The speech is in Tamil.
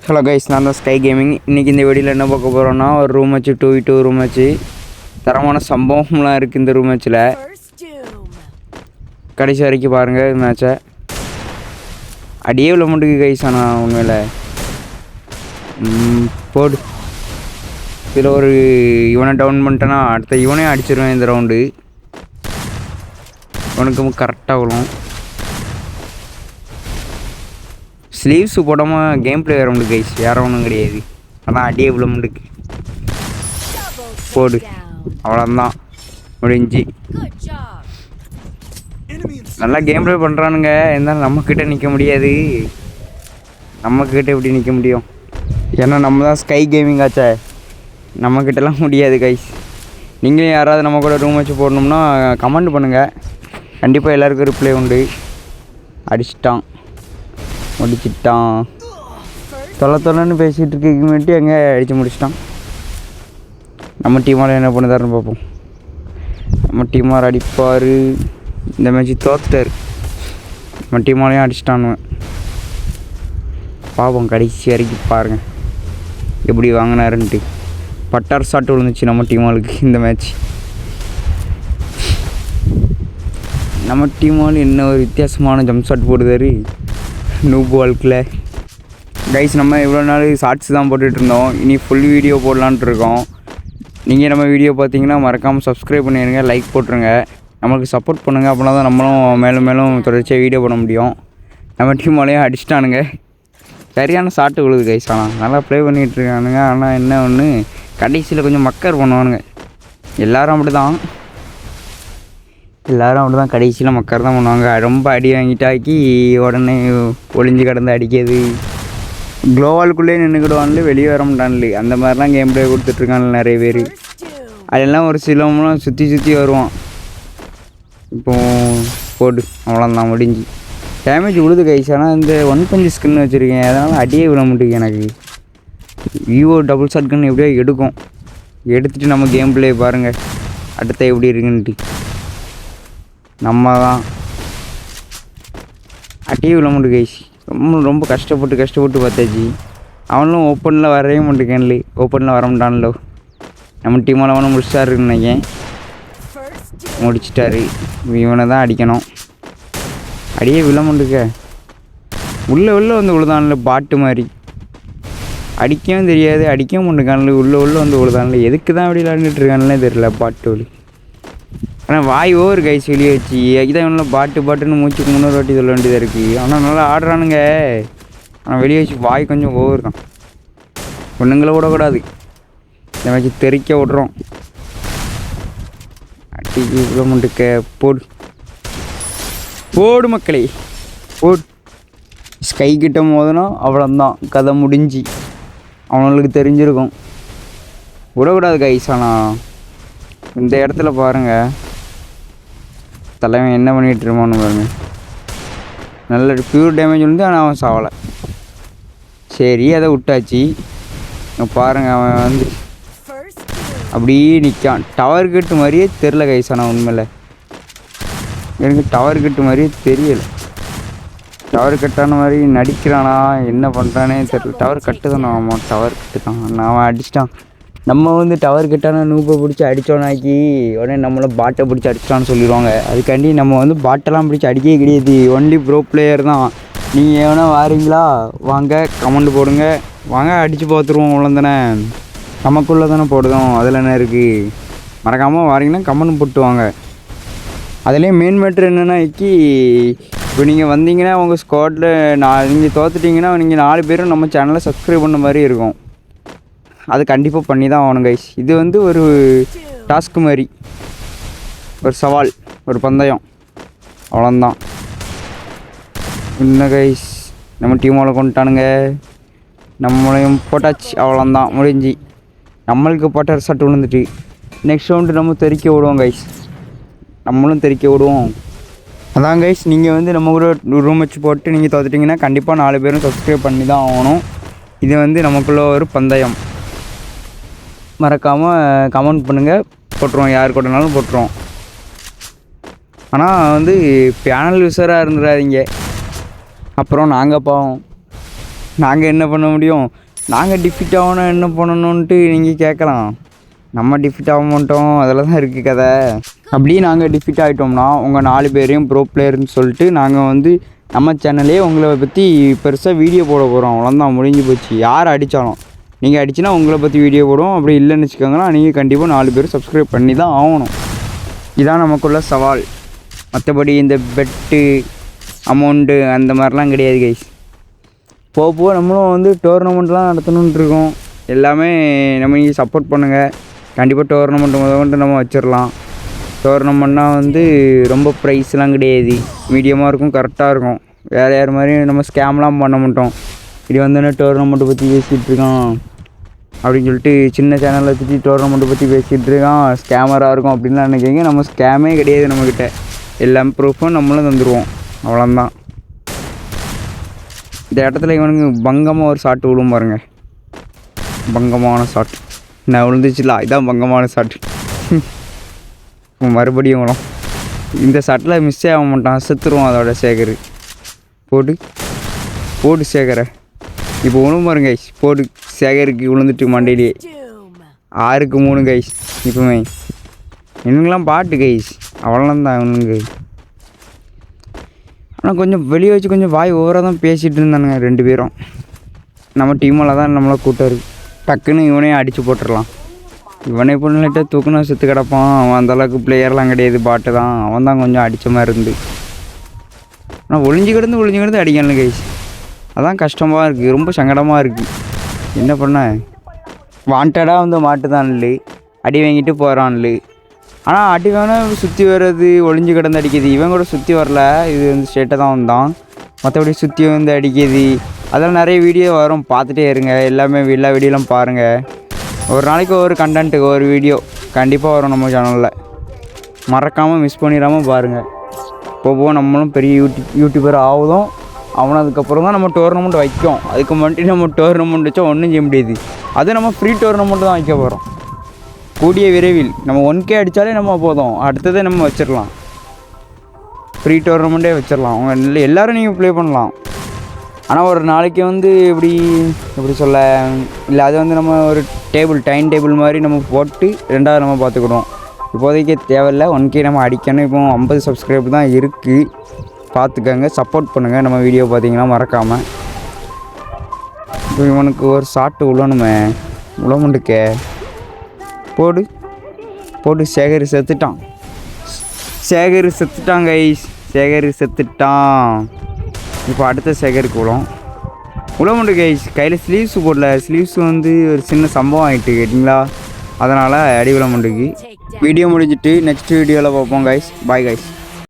ஹலோ கைஸ், நான் தான் ஸ்கை கேமிங். இன்றைக்கி இந்த வீடியோவில் என்ன பார்க்க போகிறோன்னா, ஒரு ரூம் வச்சு 2v2 ரூம் வச்சு தரமான சம்பவம்லாம் இருக்குது இந்த ரூம் மேட்ச்சில். கடைசி வரைக்கும் பாருங்கள் மேட்சை. அடியே உள்ள மட்டுக்கு கைஸ். ஆனால் உண்மையில் போடு. இதில் ஒரு இவனை டவுன் பண்ணிட்டேன்னா அடுத்த இவனையும் அடிச்சிருவேன் இந்த ரவுண்டு. இவனுக்கு கரெக்டாக விழும். ஸ்லீவ்ஸு போடாமல் கேம் பிளே வர முடியும் கைஸ், வேறு ஒன்றும் கிடையாது. அதான் அடியே விழ முடிக்கு. போடு, அவ்வளோதான் முடிஞ்சு. நல்லா கேம் பிளே பண்ணுறானுங்க, இருந்தாலும் நம்மக்கிட்ட நிற்க முடியாது. நம்மக்கிட்ட எப்படி நிற்க முடியும்? ஏன்னா நம்ம தான் ஸ்கை கேமிங் ஆச்சே, நம்மக்கிட்டலாம் முடியாது கைஸ். நீங்களும் யாராவது நம்ம கூட ரூம் வச்சு போடணும்னா கமெண்ட் பண்ணுங்கள், கண்டிப்பாக எல்லாருக்கும் ரிப்ளை உண்டு. அடிச்சிட்டான், முடிச்சிட்டான். தொலைன்னு பேசிகிட்டு இருக்கீங்கட்டு எங்கே அடித்து முடிச்சிட்டான். நம்ம டீமால் என்ன பண்ணுதாருன்னு பார்ப்போம். நம்ம டீமார் அடிப்பார். இந்த மேட்ச்சு தோத்துட்டார். நம்ம டீமாலையும் அடிச்சிட்டானுவேன். பார்ப்போம் கடைசி வரைக்கும் பாருங்கள் எப்படி வாங்கினாருன்ட்டு. பட்டார் ஷாட் விழுந்துச்சு நம்ம டீமாலுக்கு இந்த மேட்ச். நம்ம டீமால் என்ன ஒரு வித்தியாசமான ஜம்ப் ஷாட் போடுதாரு நூப் வாழ்க்கில் கைஸ். நம்ம இவ்வளோ நாள் ஷார்ட்ஸ் தான் போட்டுட்ருந்தோம், இனி ஃபுல் வீடியோ போடலான்ட்டு இருக்கோம். நீங்கள் நம்ம வீடியோ பார்த்தீங்கன்னா மறக்காமல் சப்ஸ்கிரைப் பண்ணிடுங்க, லைக் போட்டுருங்க, நம்மளுக்கு சப்போர்ட் பண்ணுங்கள். அப்படின்னா தான் நம்மளும் மேலும் மேலும் தொடர்ச்சியாக வீடியோ போட முடியும். நம்ம டீம் மேலேயும் அடிச்சிட்டானுங்க, சரியான ஷாட்டு விழுது கைஸ். ஆனால் நல்லா ப்ளே பண்ணிகிட்ருக்கானுங்க. ஆனால் என்ன ஒன்று, கடைசியில் கொஞ்சம் மக்கர் பண்ணுவானுங்க. எல்லோரும் அப்படி தான் கடைசியில் மக்கர் தான் பண்ணுவாங்க. ரொம்ப அடி வாங்கிட்டாக்கி உடனே ஒளிஞ்சு கிடந்து அடிக்கிறது. க்ளோவாலுக்குள்ளே நின்றுக்கிடுவான்ல, வெளியே வர மாட்டான்ல. அந்த மாதிரிலாம் கேம் பிளே கொடுத்துட்ருக்கான்ல நிறைய பேர். அதெல்லாம் ஒரு சிலவங்களாம் சுற்றி வருவான். இப்போது போடு, அவ்வளோதான் முடிஞ்சு. டேமேஜ் விழுது கைஸ். ஆனால் இந்த 1 பஞ்ச் ஸ்கின் வச்சுருக்கேன், அதனால் அடியே விட முடியும் எனக்கு. விவோ டபுள் ஷாட் கன் எப்படியோ எடுக்கும். எடுத்துகிட்டு நம்ம கேம் பிளே பாருங்கள் அடுத்த எப்படி இருக்குன்ட்டு. நம்ம தான் அடியே விழ முடியும் கைஸ். ரொம்ப கஷ்டப்பட்டு பார்த்தாச்சு. அவனும் ஓப்பனில் வரவே மாட்டேங்கன்ல, ஓப்பனில் வர மாட்டான்லோ. நம்ம டீமால் அவனும் முடிச்சிட்டாருன்னு நினைக்கேன். முடிச்சிட்டாரு. இவனை தான் அடிக்கணும். அடியே விழ மாட்டுக்க. உள்ளே வந்து விழுதான்ல பாட்டு மாதிரி. அடிக்கவும் தெரியாது, அடிக்கவும் மாட்டேங்கான்ல. உள்ளே வந்து விழுதான்ல. எதுக்கு தான் அப்படி விளாண்டுட்டுருக்கான்லே தெரியல பாட்டு வலி. ஆனால் வாய் ஓவர் கைஸ் வெளியே வச்சு. இதான் இவனில் பாட்டுன்னு மூச்சுக்கு 300 வாட்டி சொல்ல வேண்டியதாக இருக்குது. ஆனால் நல்லா ஆடுறானுங்க. ஆனால் வெளியே வச்சு வாய் கொஞ்சம் ஓவர் தான். பொண்ணுங்களை விடக்கூடாது, இதை வச்சு தெறிக்க விட்றோம். அடிக்கு இவ்வளோ முண்டுக்க. போடு மக்களே, போடு. ஸ்கை கிட்ட மோதுனா அவ்வளோதான், கதை முடிஞ்சு. அவனுங்களுக்கு தெரிஞ்சிருக்கும். விடக்கூடாது கைஸ். ஆனால் இந்த இடத்துல பாருங்கள் தலைவன் என்ன பண்ணிகிட்டு இருப்பான்னு பாருங்க. நல்ல பியூர் டேமேஜ் வந்து, ஆனால் அவன் சாவலை. சரி, அதை விட்டாச்சு. பாருங்கள் அவன் வந்து அப்படியே நிற்கான். டவர் கட்டு மாதிரியே தெரில கைஸ். ஆனால் உண்மையில் எனக்கு டவர் கட்டு மாதிரியே தெரியலை. டவர் கட்டான மாதிரி நடிக்கிறானா என்ன பண்ணுறானே தெரியல. டவர் கட்டு தானே. ஆமாம், டவர் கட்டு தான். அவன் அடிச்சிட்டான். நம்ம வந்து டவர் கிட்டான நூப்பை பிடிச்சி அடித்தோன்னாக்கி உடனே நம்மளை பாட்டை பிடிச்சி அடிச்சிட்டான்னு சொல்லிடுவாங்க. அதுக்காண்டி நம்ம வந்து பாட்டெல்லாம் பிடிச்சி அடிக்கவே கிடையாது. ஒன்லி ப்ரோ பிளேயர் தான். நீங்கள் எவனா வாரீங்களா வாங்க, கமெண்ட் போடுங்க, வாங்க அடித்து பார்த்துருவோம். அவ்வளோதானே, நமக்குள்ளே தானே போடுதோம். அதில் என்ன இருக்குது? மறக்காமல் வாரீங்கன்னா கமெண்ட் போட்டுவாங்க. அதுலேயும் மெயின் மேட்ரு என்னென்னா, இப்போ நீங்கள் வந்தீங்கன்னா உங்கள் ஸ்குவாடில் நீங்கள் தோத்துட்டிங்கன்னா நீங்கள் 4 பேரும் நம்ம சேனலை சப்ஸ்கிரைப் பண்ண மாதிரி இருக்கும். அது கண்டிப்பாக பண்ணி தான் ஆகணும் கைஸ். இது வந்து ஒரு டாஸ்க்கு மாதிரி, ஒரு சவால், ஒரு பந்தயம், அவ்வளோதான். இன்னும் கைஸ் நம்ம டீமோவில் கொண்டுட்டானுங்க. நம்மளையும் போட்டாச்சு, அவ்வளோதான் முடிஞ்சு. நம்மளுக்கு போட்ட ரிசல்ட் விழுந்துட்டு நெக்ஸ்ட் ரவுண்டு நம்ம தெறிக்க விடுவோம் கைஸ். நம்மளும் தெறிக்க விடுவோம். அதான் கைஸ், நீங்கள் வந்து நம்ம கூட ரூம் வச்சு போட்டு நீங்கள் தோத்துட்டிங்கன்னா கண்டிப்பாக 4 பேரும் சப்ஸ்கிரைப் பண்ணி தான் ஆகணும். இது வந்து நமக்குள்ள ஒரு பந்தயம். மறக்காமல் கமெண்ட் பண்ணுங்கள், போட்டுருவோம். யார் கூடனாலும் போட்டுருவோம். ஆனால் வந்து பேனல் யூஸராக இருந்துடாதீங்க, அப்புறம் நாங்கள் பாவம். நாங்கள் என்ன பண்ண முடியும்? நாங்கள் டிஃபிட் ஆகணும் என்ன பண்ணணுன்ட்டு நீங்கள் கேட்கலாம். நம்ம டிஃபிட் ஆக மாட்டோம், அதில் தான் இருக்குது கதை. அப்படியே நாங்கள் டிஃபிட் ஆகிட்டோம்னா உங்கள் 4 பேரையும் ப்ரோ பிளேயர்னு சொல்லிட்டு நாங்கள் வந்து நம்ம சேனல்லே உங்களை பற்றி பெருசாக வீடியோ போட போகிறோம். அவ்வளோதான், முடிஞ்சு போச்சு. யார் அடித்தாலும் நீங்கள் அடிச்சுனா உங்களை பற்றி வீடியோ போடுவோம். அப்படி இல்லைன்னு வச்சுக்கோங்களா, நீங்கள் கண்டிப்பாக 4 பேர் சப்ஸ்கிரைப் பண்ணி தான் ஆகணும். இதான் நமக்குள்ள சவால். மற்றபடி இந்த பெட்டு அமௌண்ட்டு அந்த மாதிரிலாம் கிடையாது கைஸ். போக நம்மளும் வந்து டோர்னமெண்ட்லாம் நடத்தணுன்ட்டு இருக்கோம். எல்லாமே நம்ம நீங்கள் சப்போர்ட் பண்ணுங்கள். கண்டிப்பாக டோர்னமெண்ட் முதல்கொண்டு நம்ம வச்சிடலாம். டோர்னமெண்ட்னா வந்து ரொம்ப ப்ரைஸ்லாம் கிடையாது, மீடியமாக இருக்கும், கரெக்டாக இருக்கும். வேறு யார் மாதிரியும் நம்ம ஸ்கேம்லாம் பண்ண மாட்டோம். இது வந்து டோர்னமெண்ட்டை பற்றி பேசிகிட்டு இருக்கான் அப்படின்னு சொல்லிட்டு சின்ன சேனலில் வச்சுட்டு டோர்னமெண்ட்டை பற்றி பேசிகிட்டு இருக்கான், ஸ்கேமராக இருக்கும் அப்படின்லாம் நினைக்கிறீங்க. நம்ம ஸ்கேமே கிடையாது. நம்மக்கிட்ட எல்லாமே ப்ரூஃபும் நம்மளும் தந்துடுவோம். அவ்வளோதான். இந்த இடத்துல இவனுக்கு பங்கமாக ஒரு ஷாட்டு விழும் பாருங்க. பங்கமான ஷாட் நான் விழுந்துச்சுல, இதான் பங்கமான ஷாட்டு. மறுபடியும் விழும். இந்த ஷாட்டில் மிஸ்ஸே ஆக மாட்டான், செத்துருவோம். அதோட சேகர் போடு சேகரை இப்போ விழும் பாருங்க கைஸ். போடு சேகருக்கு விழுந்துட்டு மண்டையிலேயே 6-3 கைஸ். இப்போமே இவனுங்கெலாம் பாட்டு கைஸ், அவ்வளோதான் இவனுங்க. ஆனால் கொஞ்சம் வெளியே வச்சு கொஞ்சம் வாய் ஓவராக தான் பேசிகிட்டு இருந்தானுங்க 2 பேரும். நம்ம டீமில் தான் நம்மளை கூட்டாரு. டக்குன்னு இவனையும் அடித்து போட்டுடலாம். இவனை இப்போ லைட்டாக தூக்குனா செத்து கிடப்பான். அவன் அந்தளவுக்கு பிளேயர்லாம் கிடையாது, பாட்டு தான். அவன் தான் கொஞ்சம் அடித்த மாதிரி இருந்து. ஆனால் ஒளிஞ்சு கிடந்து அடிக்கணும் கைஸ். அதான் கஷ்டமாக இருக்குது, ரொம்ப சங்கடமாக இருக்குது. என்ன பண்ண, வாண்டடாக வந்து மாட்டுதான்லு அடி வாங்கிட்டு போகிறான்லு. ஆனால் அடி வேணால் சுற்றி வர்றது, ஒளிஞ்சு கிடந்து அடிக்குது. இவன் கூட சுற்றி வரல, இது வந்து ஸ்டேட்டை தான் வந்தான். மற்றபடி சுற்றி வந்து அடிக்குது. அதெல்லாம் நிறைய வீடியோ வரும், பார்த்துட்டே இருங்க. எல்லாமே எல்லா வீடியோலாம் பாருங்கள். ஒரு நாளைக்கு ஒரு கண்டென்ட்டுக்கு ஒரு வீடியோ கண்டிப்பாக வரும் நம்ம சேனலில். மறக்காமல் மிஸ் பண்ணிடாமல் பாருங்கள். போக நம்மளும் பெரிய யூடியூபர் ஆகுதும். அவனை அதுக்கப்புறம் தான் நம்ம டோர்னமெண்ட் வைக்கும். அதுக்கு மட்டும் நம்ம டோர்னமெண்ட் வச்சா ஒன்றும் செய்ய முடியாது. அது நம்ம ஃப்ரீ டோர்னமெண்ட் தான் வைக்க போகிறோம் கூடிய விரைவில். நம்ம 1K அடித்தாலே நம்ம போதும், அடுத்ததே நம்ம வச்சிடலாம். ஃப்ரீ டோர்னமெண்ட்டே வச்சிடலாம். அவங்க எல்லோரும் நீங்கள் ப்ளே பண்ணலாம். ஆனால் ஒரு நாளைக்கு வந்து எப்படி சொல்ல இல்லை, அது வந்து நம்ம ஒரு டைம் டேபிள் மாதிரி நம்ம போட்டு 2வது நம்ம பார்த்துக்கிடுவோம். இப்போதைக்கு தேவையில்லை. 1K நம்ம அடிக்கணும். இப்போ 50 சப்ஸ்கிரைப் தான் இருக்குது, பார்த்துக்கங்க. சப்போர்ட் பண்ணுங்கள் நம்ம வீடியோ பார்த்தீங்கன்னா மறக்காமல். இப்போ இவனுக்கு ஒரு ஷாட்டு விழணுமே, உழமுண்டுக்கே. போடு சேகர் செத்துட்டான். கைஸ். சேகர் செத்துட்டான். இப்போ அடுத்த சேகருக்கு உழமுண்டு கைஸ். கையில் ஸ்லீவ்ஸு போடல. ஸ்லீவ்ஸ் வந்து ஒரு சின்ன சம்பவம் ஆகிட்டு கேட்டிங்களா, அதனால் அடி உழமுண்டுக்கு. வீடியோ முடிஞ்சிட்டு நெக்ஸ்ட் வீடியோவில் பார்ப்போம் கைஸ். Bye guys.